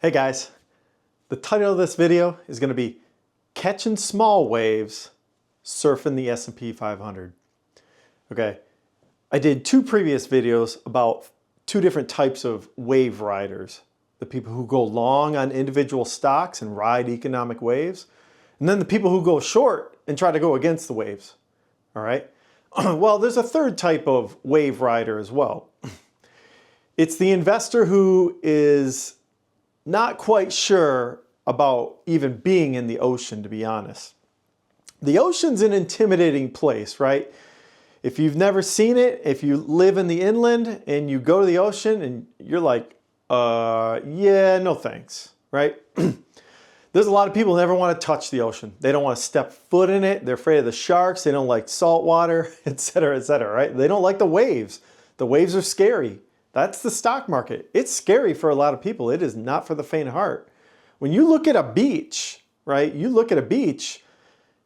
Hey guys, the title of this video is going to be Catching Small Waves Surfing the S&P 500. Okay, I did two previous videos about two different types of wave riders. The people who go long on individual stocks and ride economic waves, and then the people who go short and try to go against the waves. All right, well, there's a third type of wave rider as well. It's the investor who is not quite sure about even being in the ocean, to be honest. The ocean's an intimidating place, right? If you've never seen it, if you live in the inland and you go to the ocean and you're like, yeah, no thanks, right? There's a lot of people who never want to touch the ocean. They don't want to step foot in it. They're afraid of the sharks. They don't like salt water, et cetera, right? They don't like the waves. The waves are scary. That's the stock market. It's scary for a lot of people. It is not for the faint of heart. When you look at a beach, right? You look at a beach,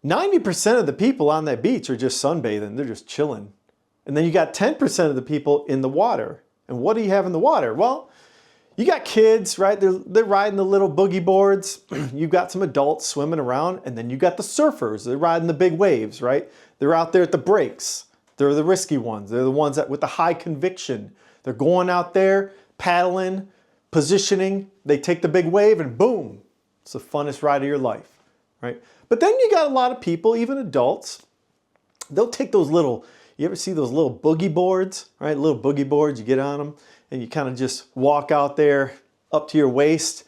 90% of the people on that beach are just sunbathing. They're just chilling. And then you got 10% of the people in the water. And what do you have in the water? Well, you got kids, right? They're riding the little boogie boards. You've got some adults swimming around. And then you got the surfers. They're riding the big waves, right? They're out there at the breaks. They're the risky ones. They're the ones that with the high conviction. They're going out there, paddling, positioning. They take the big wave and boom, it's the funnest ride of your life, right? But then you got a lot of people, even adults, they'll take those little, you ever see those little boogie boards, right? Little boogie boards, you get on them and you kind of just walk out there up to your waist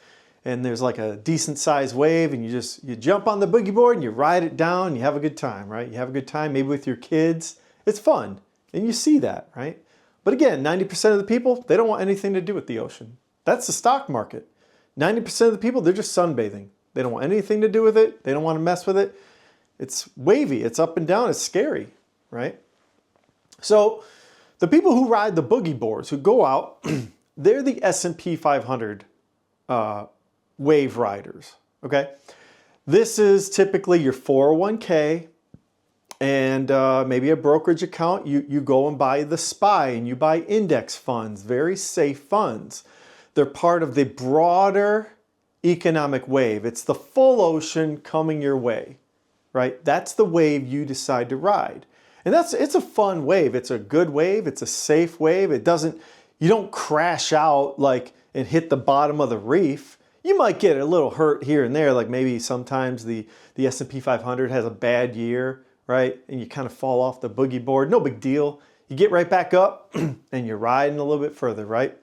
and there's like a decent sized wave and you jump on the boogie board and you ride it down and you have a good time, right? You have a good time maybe with your kids. It's fun and you see that, right? But again, 90% of the people, they don't want anything to do with the ocean. That's the stock market. 90% of the people, they're just sunbathing. They don't want anything to do with it. They don't want to mess with it. It's wavy, it's up and down, it's scary, right? So the people who ride the boogie boards, who go out, they're the S&P 500 wave riders, okay? This is typically your 401k, and maybe a brokerage account. You go and buy the SPY and you buy index funds, very safe funds. They're part of the broader economic wave. It's the full ocean coming your way, right? That's the wave you decide to ride. And it's a fun wave. It's a good wave. It's a safe wave. You don't crash out like and hit the bottom of the reef. You might get a little hurt here and there, like maybe sometimes the S&P 500 has a bad year, right? And you kind of fall off the boogie board. No big deal. You get right back up and you're riding a little bit further, right?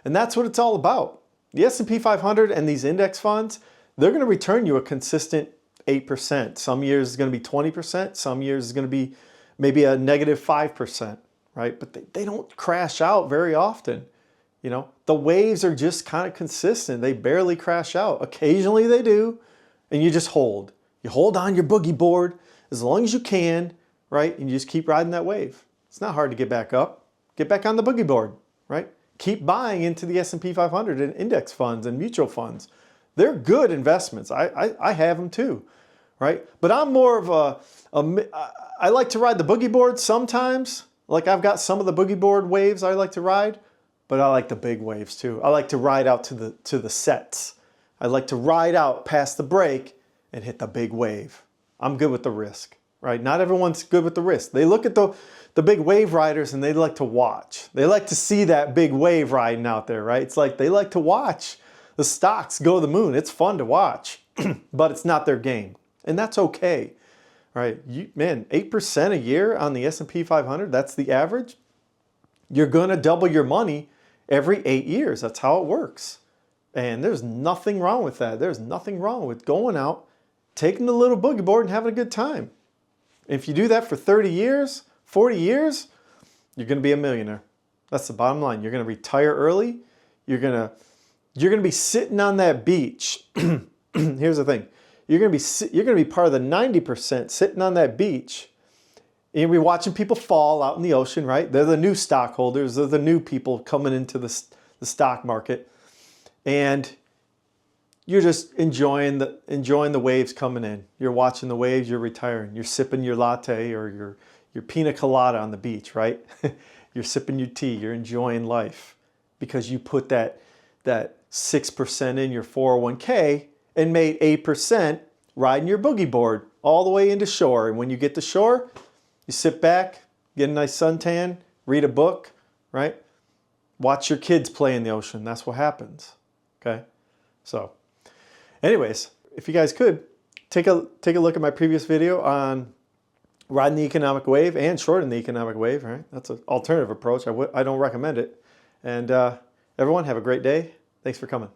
And that's what it's all about. The S&P 500 and these index funds, they're going to return you a consistent 8%. Some years it's going to be 20%. Some years it's going to be maybe a negative 5%, right? But they don't crash out very often. You know, the waves are just kind of consistent. They barely crash out. Occasionally they do, and you just hold. You hold on your boogie board as long as you can, right? And you just keep riding that wave. It's not hard to get back up. Get back on the boogie board, right? Keep buying into the S&P 500 and index funds and mutual funds. They're good investments. I have them too, right? But I'm more of I like to ride the boogie board sometimes. Like I've got some of the boogie board waves I like to ride, but I like the big waves too. I like to ride out to the sets. I like to ride out past the break and hit the big wave. I'm good with the risk, right? Not everyone's good with the risk. They look at the big wave riders and they like to watch. They like to see that big wave riding out there, right? It's like they like to watch the stocks go to the moon. It's fun to watch, but it's not their game. And that's okay, right? Man, 8% a year on the S&P 500, that's the average. You're gonna double your money every 8 years. That's how it works. And there's nothing wrong with that. There's nothing wrong with going out, taking the little boogie board and having a good time. If you do that for 30 years, 40 years, you're going to be a millionaire. That's the bottom line. You're going to retire early. You're going to be sitting on that beach. Here's the thing. You're going to be part of the 90% sitting on that beach. And you'll be watching people fall out in the ocean, right? They're the new stockholders. They're the new people coming into the stock market. And you're just enjoying the waves coming in. You're watching the waves, you're retiring. You're sipping your latte or your pina colada on the beach, right? You're sipping your tea, you're enjoying life because you put that 6% in your 401k and made 8% riding your boogie board all the way into shore. And when you get to shore, you sit back, get a nice suntan, read a book, right? Watch your kids play in the ocean. That's what happens, okay? So anyways, if you guys could, take a look at my previous video on riding the economic wave and shorting the economic wave, right? That's an alternative approach. I don't recommend it. And everyone have a great day. Thanks for coming.